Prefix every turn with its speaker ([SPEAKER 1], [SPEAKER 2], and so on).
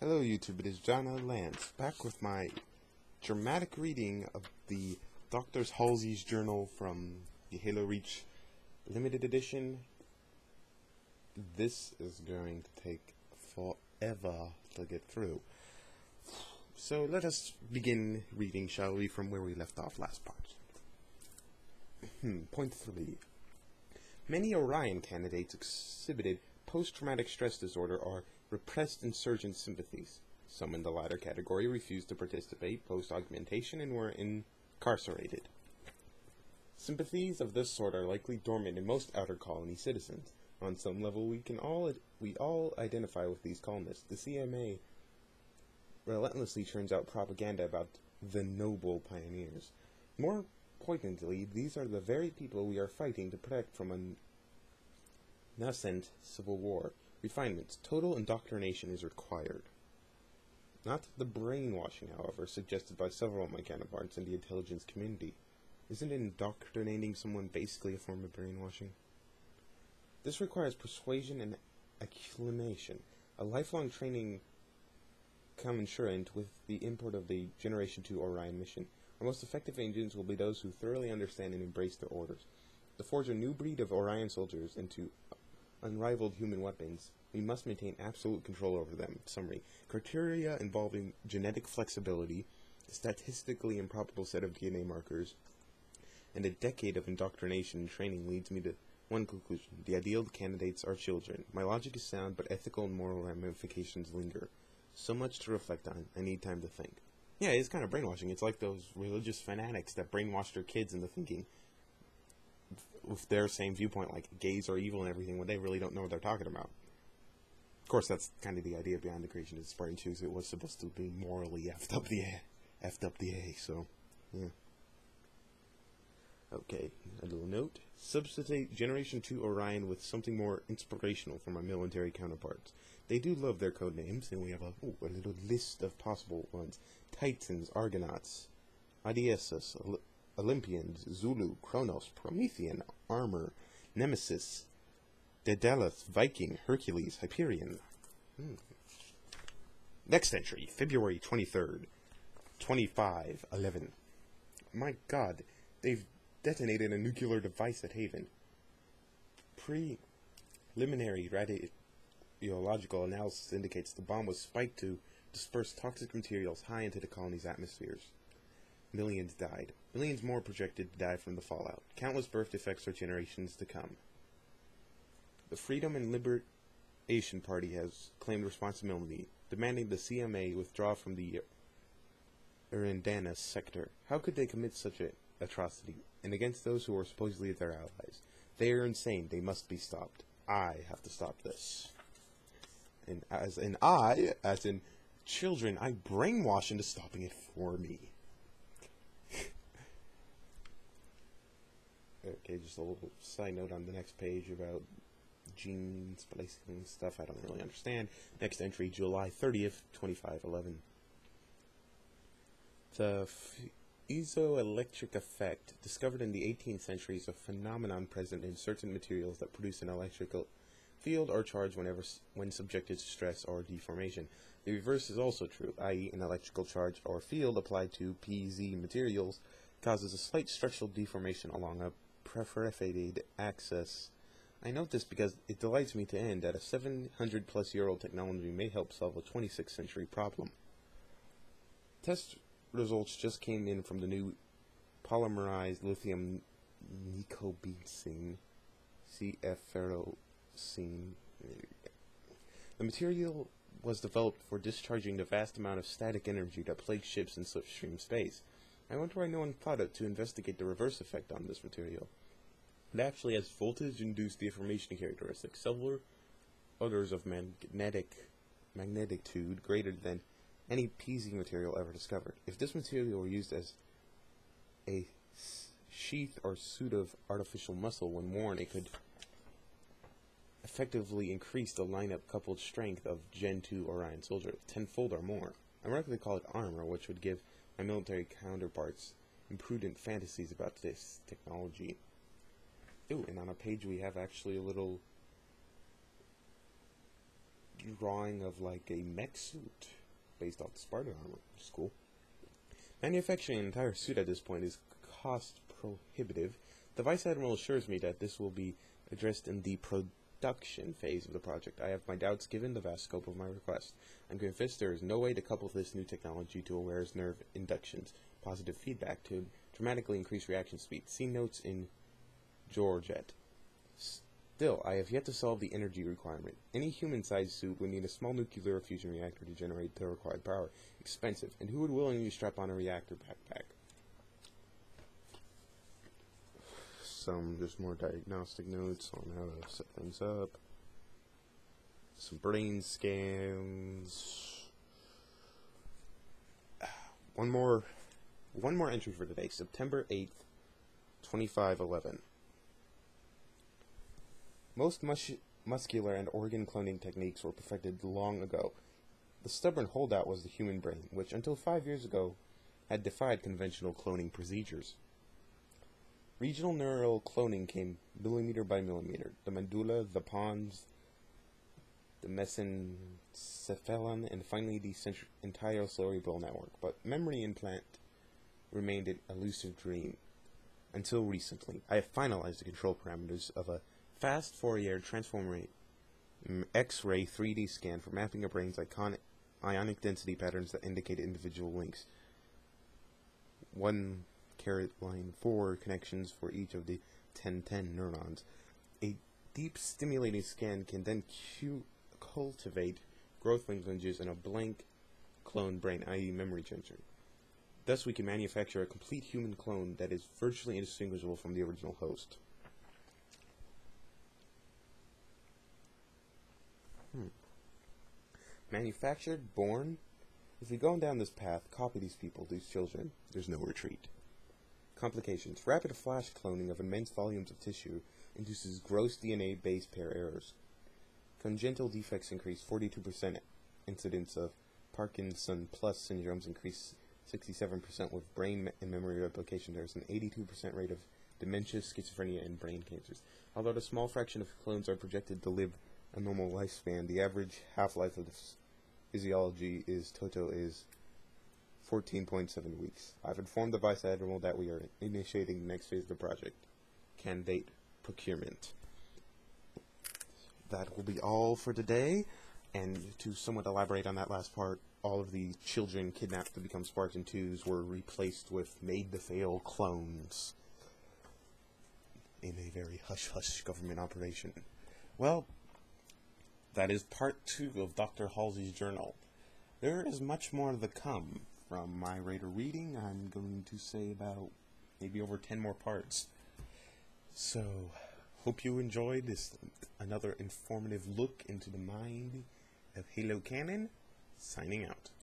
[SPEAKER 1] Hello YouTube, it is John L. Lance, back with my dramatic reading of the Dr. Halsey's journal from the Halo Reach limited edition. This is going to take forever to get through. So let us begin reading, shall we, from where we left off last part. Point 3. Many Orion candidates exhibited post-traumatic stress disorder or repressed insurgent sympathies. Some in the latter category refused to participate post-augmentation and were incarcerated. Sympathies of this sort are likely dormant in most outer colony citizens. On some level, we all identify with these colonists. The CMA relentlessly churns out propaganda about the noble pioneers. More poignantly, these are the very people we are fighting to protect from a nascent civil war. Refinements. Total indoctrination is required. Not the brainwashing, however, suggested by several of my counterparts in the intelligence community. Isn't indoctrinating someone basically a form of brainwashing? This requires persuasion and acclimation, a lifelong training commensurate with the import of the Generation 2 Orion mission. Our most effective agents will be those who thoroughly understand and embrace their orders. To forge a new breed of Orion soldiers into unrivaled human weapons, we must maintain absolute control over them. Summary. Criteria involving genetic flexibility, a statistically improbable set of DNA markers, and a decade of indoctrination and training leads me to one conclusion. The ideal candidates are children. My logic is sound, but ethical and moral ramifications linger. So much to reflect on. I need time to think. Yeah, it's kind of brainwashing. It's like those religious fanatics that brainwash their kids into thinking with their same viewpoint, like gays are evil and everything, when they really don't know what they're talking about. Of course, that's kind of the idea behind the creation of Spartan 2. It was supposed to be morally effed up the A, so, yeah. Okay, a little note. Substitute Generation 2 Orion with something more inspirational from our military counterparts. They do love their code names, and we have a little list of possible ones. Titans, Argonauts, Odysseus, Olympians, Zulu, Kronos, Promethean, Armor, Nemesis, Daedalus, Viking, Hercules, Hyperion. Next entry, February 23rd, 2511. My God, they've detonated a nuclear device at Haven. Preliminary radiological analysis indicates the bomb was spiked to disperse toxic materials high into the colony's atmospheres. Millions died. Millions more projected to die from the fallout. Countless birth defects for generations to come. The Freedom and Liberation Party has claimed responsibility, demanding the CMA withdraw from the Erendanis sector. How could they commit such an atrocity, and against those who are supposedly their allies? They are insane. They must be stopped. I have to stop this. And as in children, I brainwash into stopping it for me. Okay, just a little side note on the next page about gene splicing stuff I don't really understand. Next entry, July 30th, 2511. The piezoelectric effect, discovered in the 18th century, is a phenomenon present in certain materials that produce an electrical field or charge when subjected to stress or deformation. The reverse is also true, i.e. an electrical charge or field applied to PZ materials causes a slight structural deformation along a perforated axis. I note this because it delights me to end that a 700-plus-year-old technology may help solve a 26th century problem. Test results just came in from the new polymerized lithium nicobenzene, CF ferrocene. The material was developed for discharging the vast amount of static energy that plagues ships in slipstream space. I wonder why no one thought to investigate the reverse effect on this material. It actually has voltage-induced deformation characteristics, several orders of magnitude greater than any PZ material ever discovered. If this material were used as a sheath or suit of artificial muscle when worn, it could effectively increase the lineup coupled strength of Gen 2 Orion soldier tenfold or more. I'm likely to call it armor, which would give my military counterparts imprudent fantasies about this technology. Ooh, and on a page we have actually a little drawing of like a mech suit based off the Spartan armor, which is cool. Manufacturing an entire suit at this point is cost prohibitive. The Vice Admiral assures me that this will be addressed in the production phase of the project. I have my doubts given the vast scope of my request. I'm convinced there is no way to couple this new technology to awareness nerve inductions, positive feedback to dramatically increase reaction speed. See notes in Georgette. Still, I have yet to solve the energy requirement. Any human-sized suit would need a small nuclear fusion reactor to generate the required power. Expensive, and who would willingly strap on a reactor backpack? Some just more diagnostic notes on how to set things up. Some brain scans. One more entry for today, September 8th, 2511. Most muscular and organ cloning techniques were perfected long ago. The stubborn holdout was the human brain, which until 5 years ago had defied conventional cloning procedures. Regional neural cloning came millimeter by millimeter. The medulla, the pons, the mesencephalon, and finally the entire cerebral network. But memory implant remained an elusive dream. Until recently, I have finalized the control parameters of a fast Fourier transform X-ray 3D scan for mapping a brain's ionic density patterns that indicate individual links. 1 line 4 connections for each of the 1010 neurons. A deep stimulating scan can then cultivate growth lineages in a blank clone brain, i.e. memory transfer. Thus we can manufacture a complete human clone that is virtually indistinguishable from the original host. Manufactured, born? If we go down this path, copy these people, these children, there's no retreat. Complications. Rapid flash cloning of immense volumes of tissue induces gross DNA base pair errors. Congenital defects increase 42%. Incidence of Parkinson plus syndromes increase 67% with brain and memory replication. There's an 82% rate of dementia, schizophrenia, and brain cancers. Although a small fraction of clones are projected to live a normal lifespan, the average half-life of this physiology is 14.7 weeks. I've informed the Vice Admiral that we are initiating the next phase of the project. Candidate procurement. That will be all for today. And to somewhat elaborate on that last part, all of the children kidnapped to become Spartan 2s were replaced with made-to-fail clones in a very hush-hush government operation. Well, that is part 2 of Dr. Halsey's journal. There is much more to come from my rate of reading. I'm going to say about maybe over 10 more parts. So, hope you enjoyed this another informative look into the mind of Halo Canon. Signing out.